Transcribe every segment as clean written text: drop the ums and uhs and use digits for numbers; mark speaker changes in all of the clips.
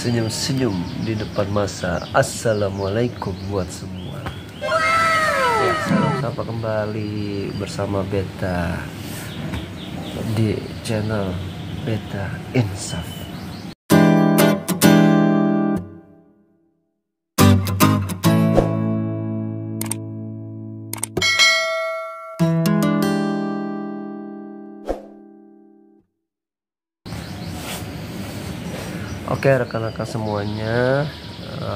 Speaker 1: senyum-senyum di depan masa. Assalamualaikum buat semua. Ya, salam sapa kembali bersama Beta di channel Beta Insaf. Oke rekan-rekan semuanya,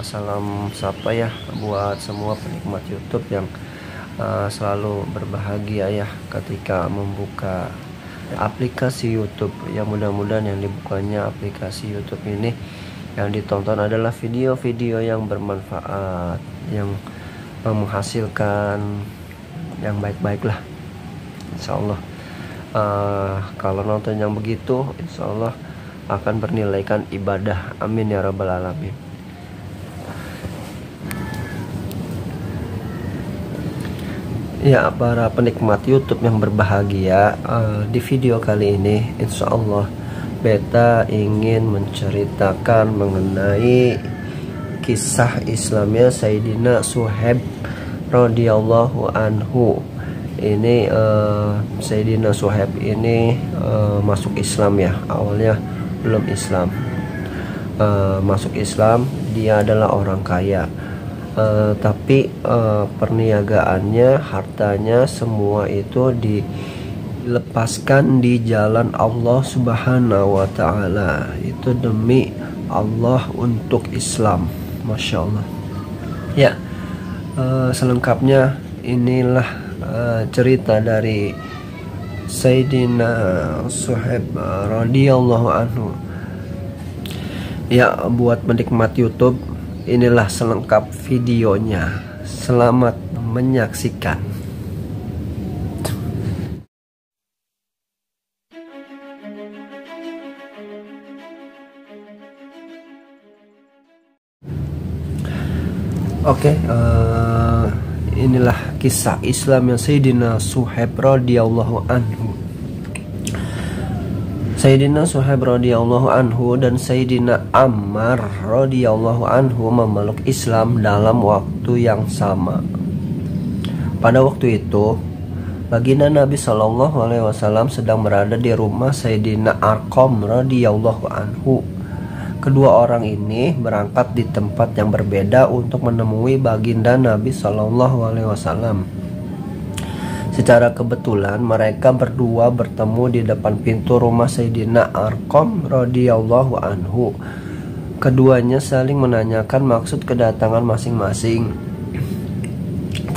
Speaker 1: salam sapa ya buat semua penikmat YouTube yang selalu berbahagia ya ketika membuka aplikasi YouTube. Ya mudah-mudahan yang dibukanya aplikasi YouTube ini yang ditonton adalah video-video yang bermanfaat, yang menghasilkan yang baik-baik lah, Insya Allah. Kalau nonton yang begitu, Insya Allah akan bernilaikan ibadah. Amin ya rabbal alamin. Ya para penikmat YouTube yang berbahagia, di video kali ini Insya Allah Beta ingin menceritakan mengenai kisah Islamnya Sayyidina Suhaib radhiyallahu anhu. Ini Sayyidina Suhaib ini masuk Islam ya, awalnya belum Islam. Masuk Islam, dia adalah orang kaya, tapi perniagaannya, hartanya semua itu dilepaskan di jalan Allah Subhanahu wa Ta'ala. Itu demi Allah untuk Islam. Masya Allah ya. Selengkapnya inilah cerita dari Sayyidina Suhaib radhiyallahu anhu. Ya buat penikmat YouTube, inilah selengkap videonya. Selamat menyaksikan. Oke, inilah kisah Islam yang Sayyidina Suhaib radhiyallahu anhu. Sayyidina Suhaib radhiyallahu anhu dan Sayyidina Ammar radhiyallahu anhu memeluk Islam dalam waktu yang sama. Pada waktu itu, baginda Nabi Shallallahu Alaihi Wasallam sedang berada di rumah Sayyidina Arqam radhiyallahu anhu. Kedua orang ini berangkat di tempat yang berbeda untuk menemui baginda Nabi Shallallahu Alaihi Wasallam. Secara kebetulan mereka berdua bertemu di depan pintu rumah Sayyidina Arqam radhiyallahu anhu. Keduanya saling menanyakan maksud kedatangan masing-masing.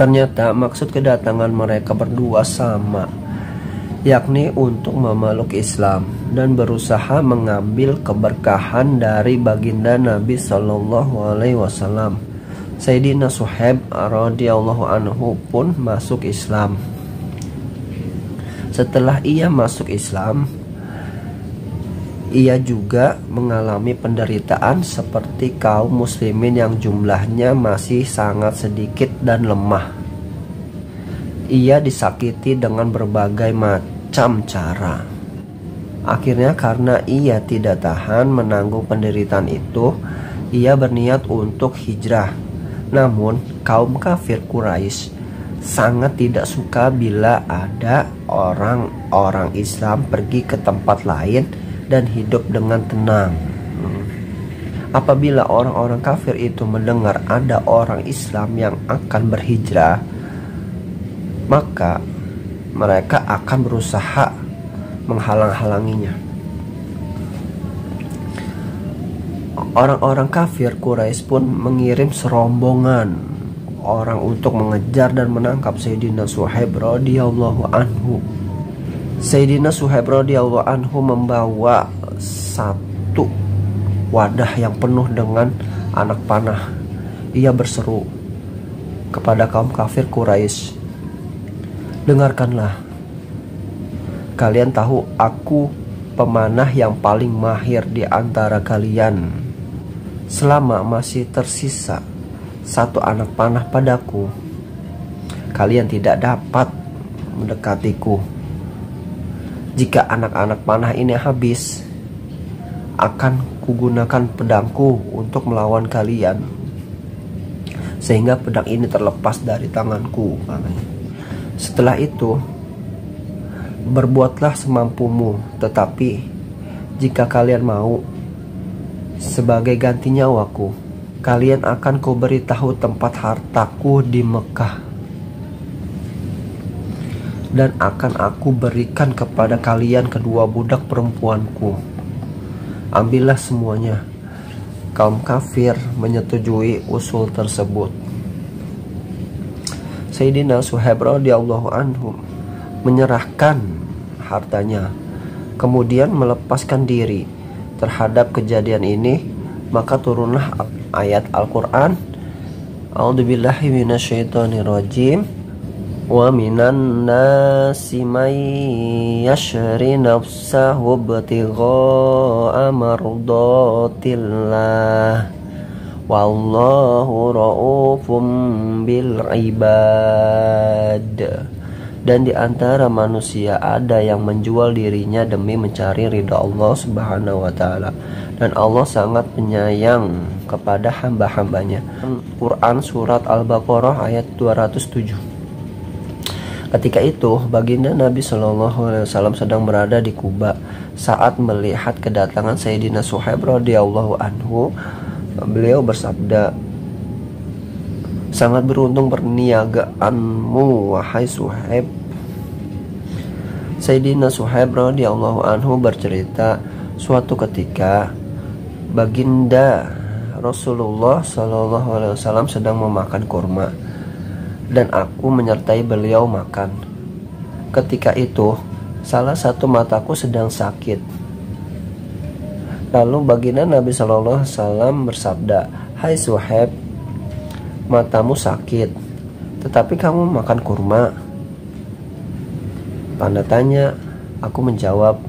Speaker 1: Ternyata maksud kedatangan mereka berdua sama, yakni untuk memeluk Islam dan berusaha mengambil keberkahan dari baginda Nabi Shallallahu Alaihi Wasallam. Sayyidina Suhaib radhiyallahu anhu pun masuk Islam. Setelah ia masuk Islam, ia juga mengalami penderitaan seperti kaum muslimin yang jumlahnya masih sangat sedikit dan lemah. Ia disakiti dengan berbagai macam cara. Akhirnya karena ia tidak tahan menanggung penderitaan itu, ia berniat untuk hijrah. Namun kaum kafir Quraisy sangat tidak suka bila ada orang-orang Islam pergi ke tempat lain dan hidup dengan tenang. Apabila orang-orang kafir itu mendengar ada orang Islam yang akan berhijrah, maka mereka akan berusaha menghalang-halanginya. Orang-orang kafir Quraisy pun mengirim serombongan orang untuk mengejar dan menangkap Sayyidina Suhaib radhiyallahu anhu. Sayyidina Suhaib radhiyallahu anhu membawa satu wadah yang penuh dengan anak panah. Ia berseru kepada kaum kafir Quraisy, "Dengarkanlah, kalian tahu aku pemanah yang paling mahir di antara kalian. Selama masih tersisa satu anak panah padaku, kalian tidak dapat mendekatiku. Jika anak-anak panah ini habis, akan kugunakan pedangku untuk melawan kalian, sehingga pedang ini terlepas dari tanganku. Setelah itu, berbuatlah semampumu, tetapi jika kalian mau, sebagai ganti nyawaku, kalian akan kuberitahu tempat hartaku di Mekah, dan akan aku berikan kepada kalian kedua budak perempuanku. Ambillah semuanya. Kaum kafir menyetujui usul tersebut. Sayyidina Suhaib radhiyallahu anhu menyerahkan hartanya, kemudian melepaskan diri terhadap kejadian ini. Maka turunlah ayat Al-Quran, A'udzubillahi minasyaitonirrajim. Wa minan nasi may yashri nafsahu ibtigha'a mardatillah wallahu ra'ufum bil ibad. Dan di antara manusia ada yang menjual dirinya demi mencari ridha Allah Subhanahu wa taala, dan Allah sangat penyayang kepada hamba-hambanya. Quran surat Al-Baqarah ayat 207. Ketika itu, baginda Nabi SAW sedang berada di Kuba saat melihat kedatangan Sayyidina Suhaib radhiyallahu anhu. Beliau bersabda, "Sangat beruntung perniagaanmu, wahai Suhaib." Sayyidina Suhaib radhiyallahu anhu bercerita, suatu ketika baginda Rasulullah SAW sedang memakan kurma, dan aku menyertai beliau makan. Ketika itu, salah satu mataku sedang sakit. Lalu baginda Nabi SAW bersabda, "Hai Suhaib, matamu sakit, tetapi kamu makan kurma?" Tanda tanya. Aku menjawab,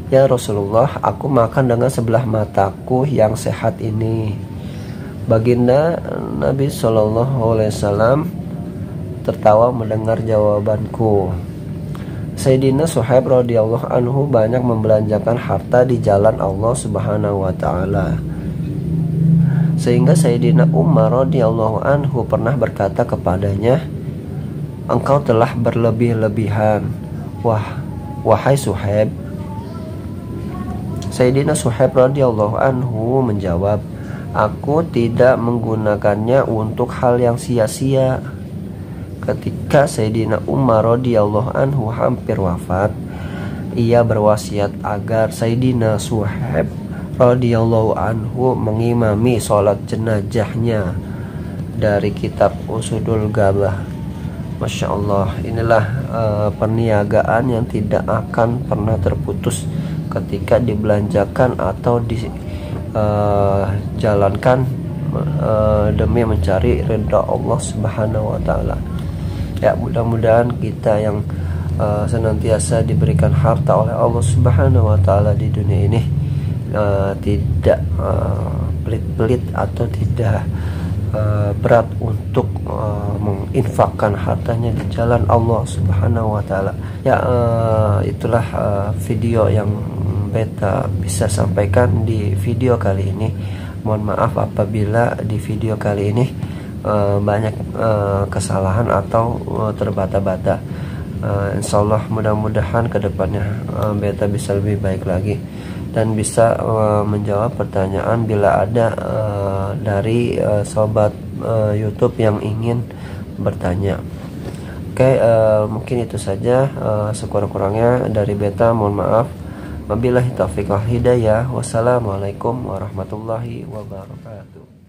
Speaker 1: "Ya Rasulullah, aku makan dengan sebelah mataku yang sehat ini." Baginda Nabi SAW tertawa mendengar jawabanku. Sayyidina Suhaib radhiyallahu anhu banyak membelanjakan harta di jalan Allah Subhanahu wa taala, sehingga Sayyidina Umar radhiyallahu anhu pernah berkata kepadanya, "Engkau telah berlebih-lebihan, wahai Suhaib." Sayyidina Suhaib radhiyallahu anhu menjawab, "Aku tidak menggunakannya untuk hal yang sia-sia." Ketika Sayyidina Umar radhiyallahu anhu hampir wafat, ia berwasiat agar Sayyidina Suhaib radhiyallahu anhu mengimami sholat jenazahnya dari kitab Usudul Gabah. Masya Allah, inilah perniagaan yang tidak akan pernah terputus ketika dibelanjakan atau jalankan demi mencari ridha Allah Subhanahu wa taala. Ya, mudah-mudahan kita yang senantiasa diberikan harta oleh Allah Subhanahu wa taala di dunia ini tidak pelit-pelit atau tidak berat untuk menginfakkan hartanya di jalan Allah Subhanahu wa taala. Ya, itulah video yang beta bisa sampaikan di video kali ini. Mohon maaf apabila di video kali ini banyak kesalahan atau terbata-bata. Insyaallah mudah-mudahan kedepannya beta bisa lebih baik lagi dan bisa menjawab pertanyaan bila ada dari sobat YouTube yang ingin bertanya. Oke, mungkin itu saja. Sekurang-kurangnya dari beta mohon maaf. Wabillahi taufiq wal hidayah. Wassalamualaikum warahmatullahi wabarakatuh.